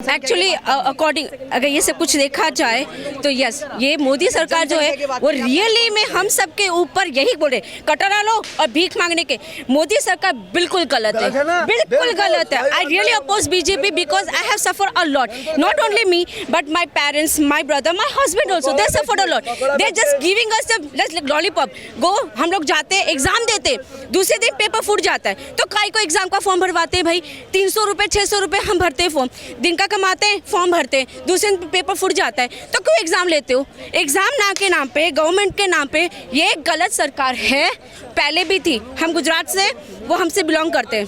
Actually according अगर ये सब कुछ देखा जाए तो यस, ये मोदी सरकार जो है वो रियली में हम सब के ऊपर यही बोल रहे कटोरा लो और भीख मांगने के। मोदी सरकार बिल्कुल गलत है, बिल्कुल गलत है। I really oppose BJP because I have suffer a lot, not only me but my parents, my brother, my husband also, they suffer a lot. They just giving us the lollipop. Go, हम लोग जाते exam देते, दूसरे दिन paper फूट जाता है तो काय को एग्जाम का फॉर्म भरवाते हैं भाई। 300 रुपये 600 रुपये हम भरते हैं फॉर्म, दिन का कमाते हैं, फॉर्म भरते हैं, दूसरे दिन पेपर फूट जाता है तो क्यों एग्जाम लेते हो? एग्जाम ना के नाम पे, गवर्नमेंट के नाम पे ये गलत सरकार है। पहले भी थी। हम गुजरात से, वो हमसे बिलोंग करते हैं,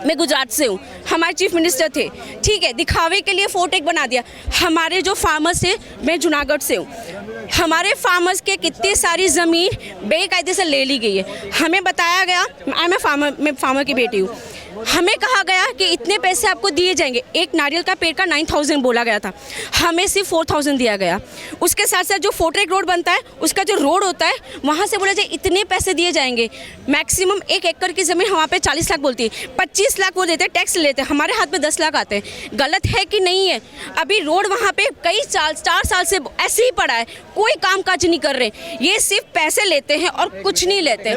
मैं गुजरात से हूँ, हमारे चीफ मिनिस्टर थे, ठीक है, दिखावे के लिए फोर्ट एक बना दिया। हमारे जो फार्मर्स थे, मैं जूनागढ़ से हूँ, हमारे फार्मर्स के कितनी सारी ज़मीन बेकायदे से ले ली गई है। हमें बताया गया, मैं फार्मर की बेटी हूँ, हमें कहा गया कि इतने पैसे आपको दिए जाएंगे। एक नारियल का पेड़ का 9000 बोला गया था, हमें सिर्फ 4000 दिया गया। उसके साथ साथ जो फोर्ट्रेक रोड बनता है, उसका जो रोड होता है, वहाँ से बोला जाए इतने पैसे दिए जाएंगे। मैक्सिमम 1 एकड़ की ज़मीन वहाँ पे 40 लाख बोलती है, 25 लाख वो देते, टैक्स लेते हैं, हमारे हाथ में 10 लाख आते हैं। गलत है कि नहीं है? अभी रोड वहाँ पे कई साल, 4 साल से ऐसे ही पड़ा है, कोई काम काज नहीं कर रहे। ये सिर्फ पैसे लेते हैं और कुछ नहीं लेते।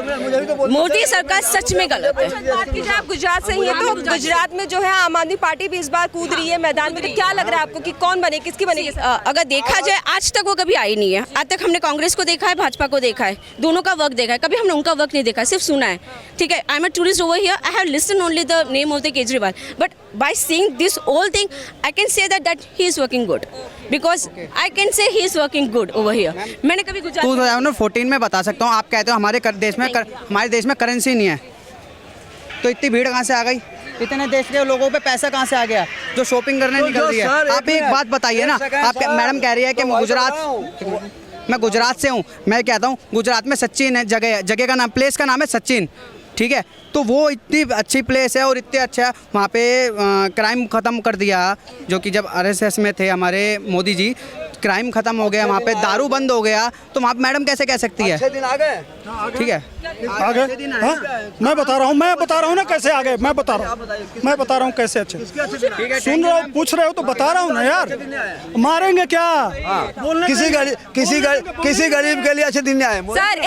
मोदी सरकार सच में गलत है। बात की जाए, आप गुजरात से ही है तो गुजरात में जो है आम आदमी पार्टी भी इस बार कूद रही है मैदान में, तो क्या लग रहा है आपको कि कौन बने, किसकी बनेगी? अगर देखा जाए आज तक वो कभी आई नहीं है। आज तक हमने कांग्रेस को देखा है, भाजपा को देखा है, दोनों का वर्क देखा है, कभी हमने उनका वर्क नहीं देखा, सिर्फ सुना है। ठीक है, I am a tourist over here, I have listed only the name of the Kejriwal, but by seeing this whole thing I can say that he is working good, because I can say he is working good over here. मैंने कभी गुजरात 2014 में बता सकता हूँ। आप कहते हो हमारे देश में करेंसी नहीं है, तो इतनी भीड़ कहाँ से आ गई? इतने देश के लोगों पे पैसा कहाँ से आ गया जो शॉपिंग करने निकल रही है? आप एक बात बताइए ना, आप मैडम कह रही है कि मैं गुजरात से हूँ, मैं कहता हूँ गुजरात में सचिन है, जगह का नाम, प्लेस का नाम है सचिन, ठीक है, तो वो इतनी अच्छी प्लेस है और इतने अच्छा वहाँ पे क्राइम ख़त्म कर दिया, जो कि जब RSS में थे हमारे मोदी जी, क्राइम खत्म हो गया वहाँ पे, दारू बंद हो गया, तो वहाँ मैडम कैसे कह सकती है? अच्छे दिन आ गए, ठीक है, आ गए। मैं बता रहा हूँ ना कैसे आ गए, मैं बता रहा हूँ कैसे अच्छे। सुन रहे हो, पूछ रहे हो तो बता रहा हूँ ना यार, मारेंगे क्या? किसी गरीब के लिए अच्छे दिन नहीं आए। सर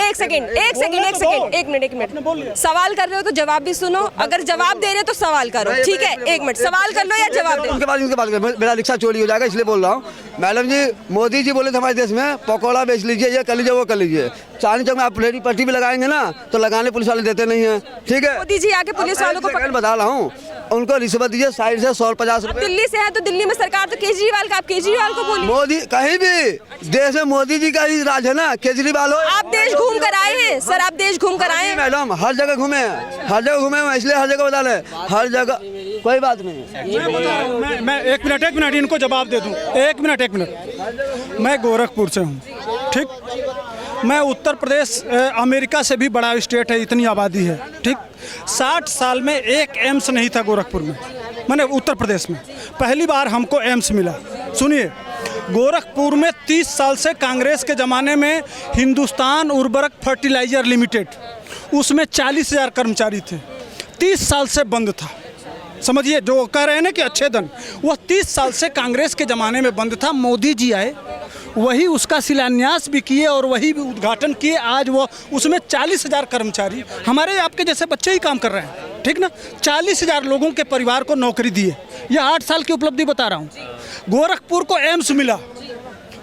एक मिनट, सवाल कर रहे हो तो जवाब भी सुनो, अगर जवाब दे रहे हो तो सवाल करो, ठीक है? 1 मिनट सवाल कर लो या जवाब दो। उनके बाद मेरा रिक्शा चोरी हो जाएगा, इसलिए बोल रहा हूँ। मैडम जी, मोदी जी बोले थे हमारे देश में पकौड़ा बेच लीजिए, ये कर लीजिए, वो कर लीजिए। चांदनी चौक में आप लेडी पट्टी भी लगाएंगे ना, तो लगाने पुलिस वाले देते नहीं है, ठीक है? मोदी जी आके पुलिस वालों को बता रहा हूँ, उनको रिश्वत दीजिए साइड से 150 रुपए। दिल्ली से है तो दिल्ली में सरकार तो केजरीवाल का, आप केजरीवाल को बोलिए। मोदी कहीं भी देश में मोदी जी का ही राज है ना, केजरीवाल हो। आप देश घूम कर आए हैं सर, आप देश घूम कर आए हैं। मैडम हर जगह घूमे हैं, इसलिए हर जगह बता रहे, हर जगह कोई बात नहीं। मैं एक मिनट इनको जवाब दे दूं। एक मिनट, मैं गोरखपुर से हूँ, ठीक, मैं उत्तर प्रदेश अमेरिका से भी बड़ा स्टेट है, इतनी आबादी है, ठीक। 60 साल में एक एम्स नहीं था गोरखपुर में, मैंने उत्तर प्रदेश में पहली बार हमको एम्स मिला। सुनिए, गोरखपुर में 30 साल से कांग्रेस के ज़माने में हिंदुस्तान उर्वरक फर्टिलाइजर लिमिटेड, उसमें 40,000 कर्मचारी थे, 30 साल से बंद था। समझिए, जो कह रहे हैं ना कि अच्छे दिन, वह 30 साल से कांग्रेस के ज़माने में बंद था। मोदी जी आए, वही उसका शिलान्यास भी किए और वही भी उद्घाटन किए। आज वो उसमें 40,000 कर्मचारी, हमारे आपके जैसे बच्चे ही काम कर रहे हैं, ठीक ना। 40,000 लोगों के परिवार को नौकरी दिए। यह 8 साल की उपलब्धि बता रहा हूँ। गोरखपुर को एम्स मिला,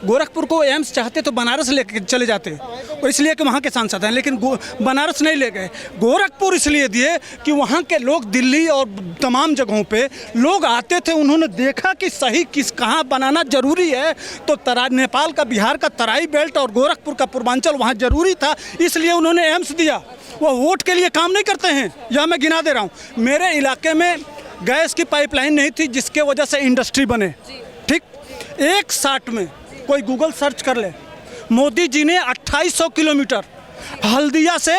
गोरखपुर को एम्स चाहते तो बनारस लेके चले जाते, और इसलिए कि वहाँ के सांसद हैं, लेकिन बनारस नहीं ले गए। गोरखपुर इसलिए दिए कि वहाँ के लोग दिल्ली और तमाम जगहों पे लोग आते थे, उन्होंने देखा कि सही किस कहाँ बनाना जरूरी है, तो नेपाल का, बिहार का तराई बेल्ट और गोरखपुर का पूर्वांचल वहाँ जरूरी था, इसलिए उन्होंने एम्स दिया। वो वोट के लिए काम नहीं करते हैं। यह मैं गिना दे रहा हूँ, मेरे इलाके में गैस की पाइपलाइन नहीं थी, जिसके वजह से इंडस्ट्री बने, ठीक। 160 में कोई गूगल सर्च कर ले, मोदी जी ने 2800 किलोमीटर हल्दिया से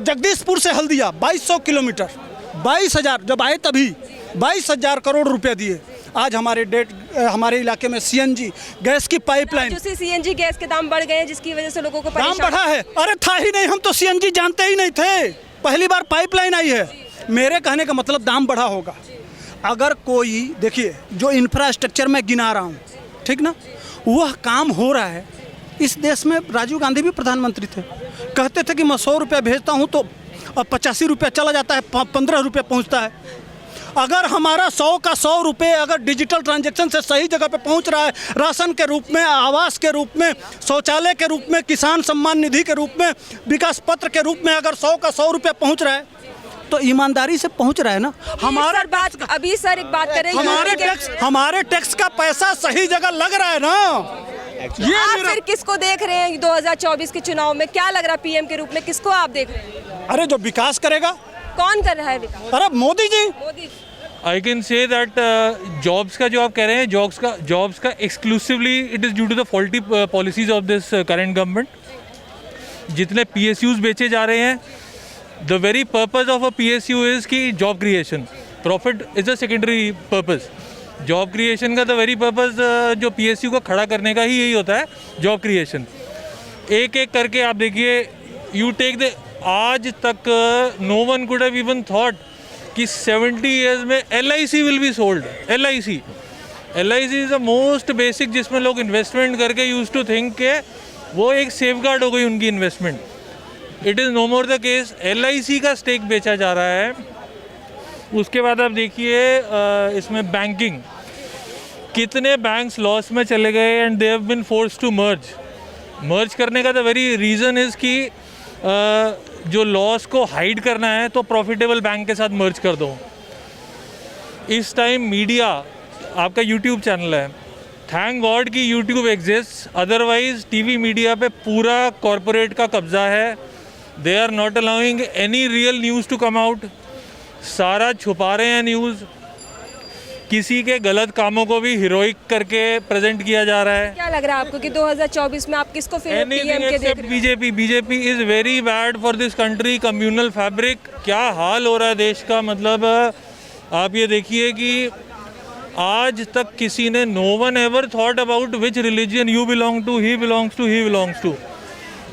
जगदीशपुर से हल्दिया 2200 किलोमीटर, 22,000 जब आए तभी 22,000 करोड़ रुपए दिए। आज हमारे इलाके में CNG गैस की पाइपलाइन, CNG गैस के दाम बढ़ गए हैं, जिसकी वजह से लोगों को दाम बढ़ा है। अरे था ही नहीं, हम तो CNG जानते ही नहीं थे, पहली बार पाइपलाइन आई है। मेरे कहने का मतलब दाम बढ़ा होगा। अगर कोई देखिए जो इंफ्रास्ट्रक्चर में गिना रहा हूँ, ठीक ना, वह काम हो रहा है। इस देश में राजीव गांधी भी प्रधानमंत्री थे, कहते थे कि मैं 100 रुपया भेजता हूँ तो 85 रुपया चला जाता है, 15 रुपया पहुँचता है। अगर हमारा 100 का 100 रुपये अगर डिजिटल ट्रांजैक्शन से सही जगह पे पहुंच रहा है, राशन के रूप में, आवास के रूप में, शौचालय के रूप में, किसान सम्मान निधि के रूप में, विकास पत्र के रूप में अगर 100 का 100 रुपया पहुंच रहा है तो ईमानदारी से पहुंच रहा है ना। हमारा अभी सर एक बात करें, हमारे टैक्स का पैसा सही जगह लग रहा है ना। ये आप फिर किसको देख रहे हैं 2024 के चुनाव में? क्या लग रहा है पीएम के रूप में किसको आप देख रहे हैं? अरे जो विकास करेगा। कौन कर रहा है विकास? अरे Modi ji. I can say that jobs का जो आप कह रहे हैं, जॉब्स का exclusively it is due to the faulty policies of this current government. जितने PSUs बेचे जा रहे हैं, the very purpose of a PSU is कि job creation, profit is a secondary purpose. Job creation का द वेरी पर्पज़ जो PSU को खड़ा करने का ही यही होता है, जॉब क्रिएशन। एक एक करके आप देखिए, यू टेक द, आज तक no one could have even thought कि 70 ईयर्स में LIC will be sold. LIC is the most basic, जिसमें लोग इन्वेस्टमेंट करके यूज टू थिंक के वो एक सेफ गार्ड हो गई उनकी investment. It is no more the case. LIC का स्टेक बेचा जा रहा है। उसके बाद आप देखिए इसमें बैंकिंग, कितने बैंक्स लॉस में चले गए and they have been forced to merge करने का द वेरी रीज़न इज़ कि जो लॉस को हाइड करना है तो प्रॉफिटेबल बैंक के साथ मर्ज कर दो। इस टाइम मीडिया, आपका यूट्यूब चैनल है, थैंक गॉड कि YouTube exist, otherwise TV media पे पूरा कॉरपोरेट का कब्जा है। They are not allowing any real news to come out, सारा छुपा रहे हैं न्यूज़। किसी के गलत कामों को भी हीरोइक करके प्रेजेंट किया जा रहा है। क्या लग रहा है आपको कि 2024 में आप किसको फिर पीएम के देख रहे हैं? BJP is very bad for this country. Communal fabric, क्या हाल हो रहा है देश का। मतलब आप ये देखिए कि आज तक किसी ने, no one ever thought about which religion you belong to, he belongs to.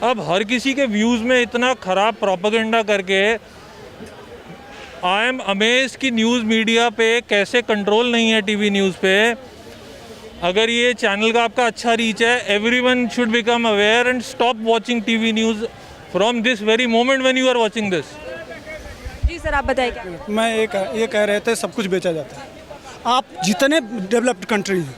अब हर किसी के व्यूज़ में इतना ख़राब प्रोपेगेंडा करके आई एम अमेज्ड कि न्यूज़ मीडिया पे कैसे कंट्रोल नहीं है टीवी न्यूज़ पे। अगर ये चैनल का आपका अच्छा रीच है, everyone should become aware and stop watching TV news from this very moment when you are watching this. जी सर, आप बताइए क्या? मैं ये कह रहे थे सब कुछ बेचा जाता है। आप जितने डेवलप्ड कंट्री हैं,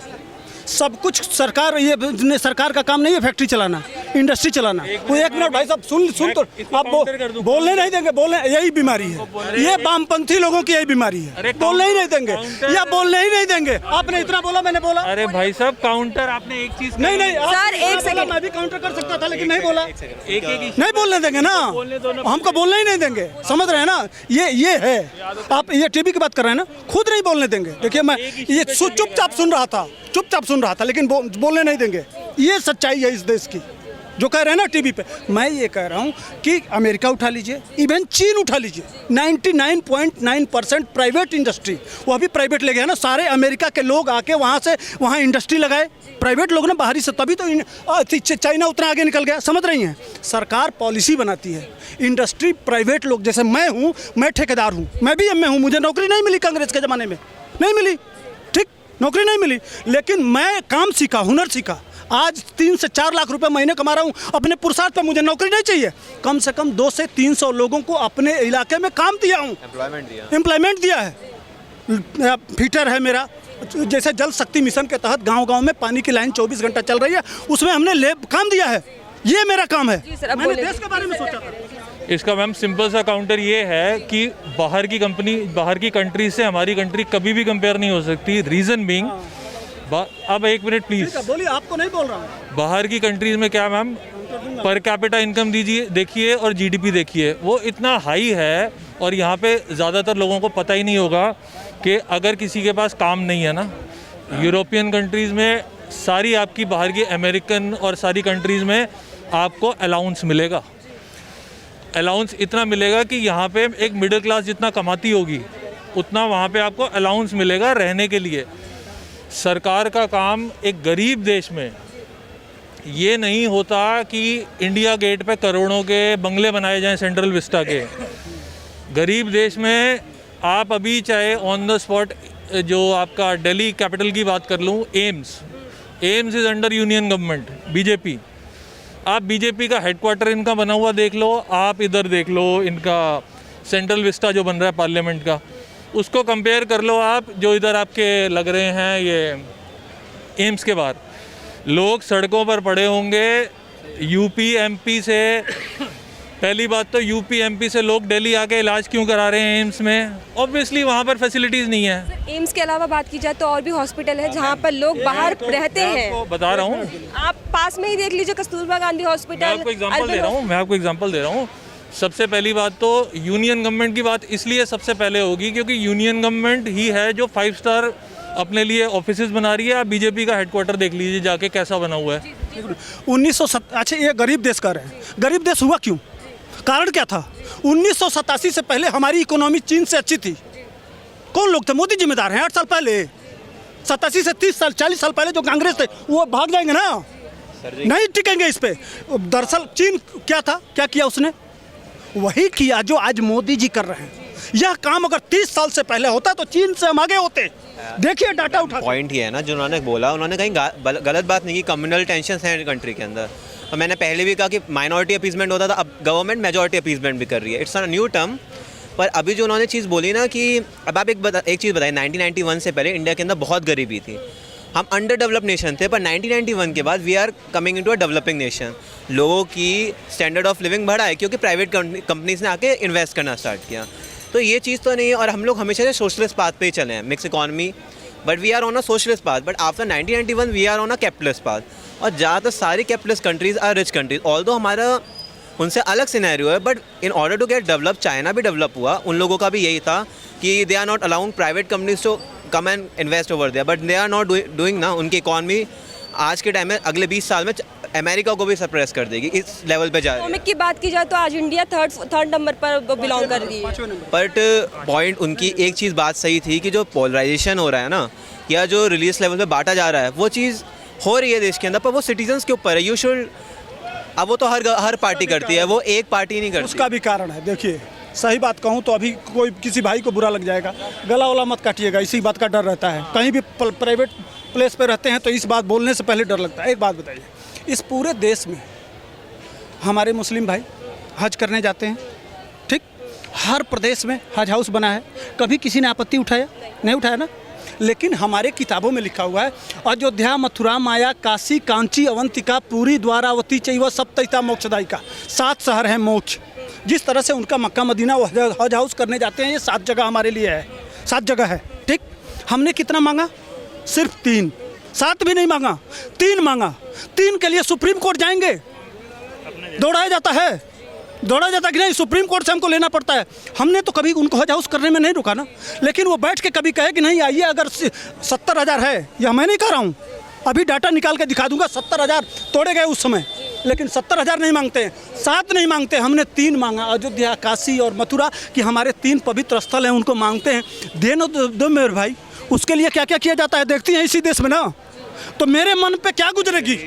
सब कुछ सरकार, ये सरकार का काम नहीं है फैक्ट्री चलाना, इंडस्ट्री चलाना। वो एक मिनट भाई साहब सुन तो आप बोलने नहीं देंगे। बोलने, यही बीमारी है, ये वामपंथी लोगों की यही बीमारी है, बोलने ही नहीं देंगे या बोलने ही नहीं देंगे। आपने इतना बोला, मैंने बोला। अरे भाई साहब, काउंटर आपने एक चीज नहीं सर, एक सेकंड, मैं भी काउंटर कर सकता था लेकिन नहीं बोला। नहीं बोलने देंगे ना, हमको बोलने ही नहीं देंगे, समझ रहे हैं ना। ये है, आप ये टीवी की बात कर रहे हैं ना, खुद नहीं बोलने देंगे। देखिए मैं ये चुपचाप सुन रहा था लेकिन बोलने नहीं देंगे। ये सच्चाई है इस देश की जो कह रहे हैं ना टीवी पे। मैं ये कह रहा हूँ कि अमेरिका उठा लीजिए, इवन चीन उठा लीजिए, 99.9% प्राइवेट इंडस्ट्री, वो अभी प्राइवेट ले गया ना। सारे अमेरिका के लोग आके वहाँ इंडस्ट्री लगाए, प्राइवेट लोग ना बाहरी से, तभी तो चाइना उतना आगे निकल गया। समझ रही हैं, सरकार पॉलिसी बनाती है, इंडस्ट्री प्राइवेट लोग, जैसे मैं हूँ, मैं ठेकेदार हूँ, मैं भी एमए हूँ, मुझे नौकरी नहीं मिली कांग्रेस के ज़माने में, नहीं मिली, ठीक, नौकरी नहीं मिली, लेकिन मैं काम सीखा, हुनर सीखा। आज 3 से 4 लाख रुपए महीने कमा रहा हूँ अपने पुरुषार्थ पे। मुझे नौकरी नहीं चाहिए, कम से कम 200 से 300 लोगों को अपने इलाके में काम दिया हूँ, एम्प्लॉयमेंट दिया है। फीटर है मेरा, जैसे जल शक्ति मिशन के तहत गांव-गांव में पानी की लाइन 24 घंटा चल रही है, उसमें हमने काम दिया है। ये मेरा काम है। मैंने देश के बारे में सोचा था। इसका मैम सिंपल सा काउंटर ये है कि बाहर की कंट्री से हमारी कंट्री कभी भी कंपेयर नहीं हो सकती। रीज़न बीइंग, अब एक मिनट प्लीज बोलिए, आपको नहीं बोल रहा हूँ। बाहर की कंट्रीज में क्या मैम, पर कैपिटा इनकम देखिए और जीडीपी देखिए, वो इतना हाई है। और यहाँ पे ज़्यादातर लोगों को पता ही नहीं होगा कि अगर किसी के पास काम नहीं है ना, यूरोपियन कंट्रीज़ में सारी आपकी बाहर की, अमेरिकन और सारी कंट्रीज़ में आपको अलाउंस मिलेगा। अलाउंस इतना मिलेगा कि यहाँ पे एक मिडिल क्लास जितना कमाती होगी उतना वहाँ पे आपको अलाउंस मिलेगा रहने के लिए। सरकार का काम एक गरीब देश में ये नहीं होता कि इंडिया गेट पे करोड़ों के बंगले बनाए जाएं सेंट्रल विस्टा के। गरीब देश में आप अभी चाहे ऑन द स्पॉट जो आपका दिल्ली कैपिटल की बात कर लूँ, AIIMS is under union government BJP. आप बीजेपी का हेडक्वार्टर इनका बना हुआ देख लो, आप इधर देख लो इनका सेंट्रल विस्टा जो बन रहा है पार्लियामेंट का, उसको कंपेयर कर लो आप, जो इधर आपके लग रहे हैं ये एम्स के बाहर। लोग सड़कों पर पड़े होंगे यूपी एमपी से। पहली बात तो यूपी एमपी से लोग दिल्ली आके इलाज क्यों करा रहे हैं एम्स में? ऑब्वियसली वहाँ पर फैसिलिटीज़ नहीं है। एम्स के अलावा बात की जाए तो और भी हॉस्पिटल है जहाँ पर लोग बाहर रहते हैं। बता रहा हूँ, आप पास में ही देख लीजिए कस्तूरबा गांधी मैं हॉस्पिटल। आपको एग्जांपल दे रहा हूँ। सबसे पहली बात तो यूनियन गवर्नमेंट की बात इसलिए सबसे पहले होगी क्योंकि यूनियन गवर्नमेंट ही है जो 5 स्टार अपने लिए ऑफिसेज बना रही है। आप बीजेपी का हेडक्वार्टर देख लीजिए जाके कैसा बना हुआ है। 1987। अच्छा, ये गरीब देश का रहे, गरीब देश हुआ क्यों? कारण क्या था? 1987 से पहले हमारी इकोनॉमी चीन से अच्छी थी। कौन लोग थे? मोदी जिम्मेदार हैं। 8 साल पहले, 87 से 30 साल 40 साल पहले जो कांग्रेस थे वो भाग जाएंगे ना, नहीं टिकेंगे इस पे। दरअसल चीन क्या था, क्या किया उसने? वही किया जो आज मोदी जी कर रहे हैं। यह काम अगर 30 साल से पहले होता तो चीन से हम आगे होते। देखिए डाटा उठा। पॉइंट ये है ना जो उन्होंने बोला, उन्होंने कहीं गलत बात नहीं की। कम्युनल टेंशन है कंट्री के अंदर। और मैंने पहले भी कहा कि माइनॉरिटी अपीजमेंट होता था, अब गवर्नमेंट मेजॉरिटी अपीजमेंट भी कर रही है। It's a new term. पर अभी जो उन्होंने चीज़ बोली ना कि अब आप एक चीज़ बताइए, 1991 से पहले इंडिया के अंदर बहुत गरीबी थी, हम अंडर डेवलप नेशन थे। पर 1991 के बाद we are coming into a developing nation. लोगों की स्टैंडर्ड ऑफ लिविंग बढ़ा है क्योंकि प्राइवेट कंपनीज ने आके इन्वेस्ट करना स्टार्ट किया। तो ये चीज़ तो नहीं है। और हम लोग हमेशा से सोशलिस्ट पाथ पे ही चले हैं, mix economy, but we are on a socialist path. But after 1991 we are on a capitalist path. और ज़्यादातर सारी capitalist countries are rich countries. Although हमारा उनसे अलग सिनेरियो है, but in order to get develop, China भी develop हुआ। उन लोगों का भी यही था कि they are not allowing private companies to come and invest over there, but they are not doing ना। उनकी इकॉनमी आज के टाइम में अगले 20 साल में अमेरिका को भी सरप्रेस कर देगी। इस लेवल पे जा रही है। इकोनॉमिक की बात की जाए तो आज इंडिया थर्ड नंबर पर बिलोंग कर रही है। बट पॉइंट उनकी एक चीज़ बात सही थी कि जो पोलराइजेशन हो रहा है ना, या जो रिलीज लेवल पे बांटा जा रहा है, वो चीज़ हो रही है देश के अंदर, पर वो सिटीजन्स के ऊपर है। यू शुड, अब वो तो हर पार्टी करती है, वो एक पार्टी नहीं करती। उसका भी कारण है। देखिए, सही बात कहूँ तो अभी कोई किसी भाई को बुरा लग जाएगा, गला वाला मत काटिएगा, इसी बात का डर रहता है। कहीं भी प्राइवेट प्लेस पे रहते हैं तो इस बात बोलने से पहले डर लगता है। एक बात बताइए, इस पूरे देश में हमारे मुस्लिम भाई हज करने जाते हैं, ठीक? हर प्रदेश में हज हाउस बना है। कभी किसी ने आपत्ति उठाया? नहीं उठाया ना। लेकिन हमारे किताबों में लिखा हुआ है, अयोध्या, मथुरा, माया, काशी, कांची, अवंतिका, पुरी, द्वारावती, चैव सप्तैता मोक्षदायिका। 7 शहर हैं मोक्ष। जिस तरह से उनका मक्का मदीना हज हाउस करने जाते हैं, ये 7 जगह हमारे लिए है। 7 जगह है, ठीक? हमने कितना मांगा? सिर्फ 3। 7 भी नहीं मांगा, 3 मांगा। 3 के लिए सुप्रीम कोर्ट जाएंगे, दौड़ाया जाता है कि नहीं, सुप्रीम कोर्ट से हमको लेना पड़ता है। हमने तो कभी उनको हज हाउस करने में नहीं रुका ना। लेकिन वो बैठ के कभी कहे कि नहीं आइए, अगर 70,000 है, या मैं नहीं कह रहा हूँ, अभी डाटा निकाल के दिखा दूंगा, 70,000 तोड़े गए उस समय, लेकिन 70,000 नहीं मांगते हैं, 7 नहीं मांगते, हमने 3 मांगा। अयोध्या, काशी और मथुरा कि हमारे 3 पवित्र स्थल हैं, उनको मांगते हैं। देनो दो मेरे भाई। उसके लिए क्या क्या किया जाता है देखती हैं इसी देश में ना। तो मेरे मन पे क्या गुजरेगी?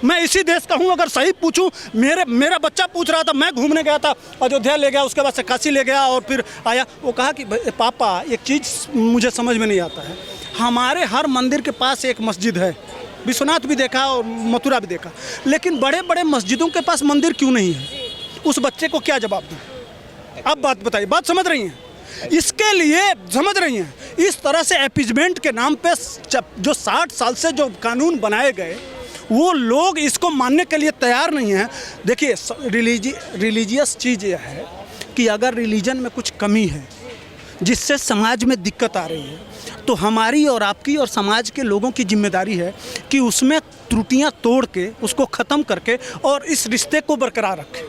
मैं इसी देश का हूँ। अगर सही पूछूं, मेरा बच्चा पूछ रहा था, मैं घूमने गया था, अयोध्या ले गया, उसके बाद से काशी ले गया और फिर आया। वो कहा कि पापा एक चीज़ मुझे समझ में नहीं आता है, हमारे हर मंदिर के पास एक मस्जिद है। विश्वनाथ भी देखा और मथुरा भी देखा, लेकिन बड़े बड़े मस्जिदों के पास मंदिर क्यों नहीं है? उस बच्चे को क्या जवाब दूँ? अब बात बताइए, बात समझ रही हैं? इसके लिए समझ रही हैं, इस तरह से अपीजमेंट के नाम पे जो 60 साल से जो कानून बनाए गए, वो लोग इसको मानने के लिए तैयार नहीं हैं। देखिए, रिलीजियस चीज़ यह है कि अगर रिलीजन में कुछ कमी है जिससे समाज में दिक्कत आ रही है, तो हमारी और आपकी और समाज के लोगों की जिम्मेदारी है कि उसमें त्रुटियां तोड़ के उसको ख़त्म करके और इस रिश्ते को बरकरार रखें।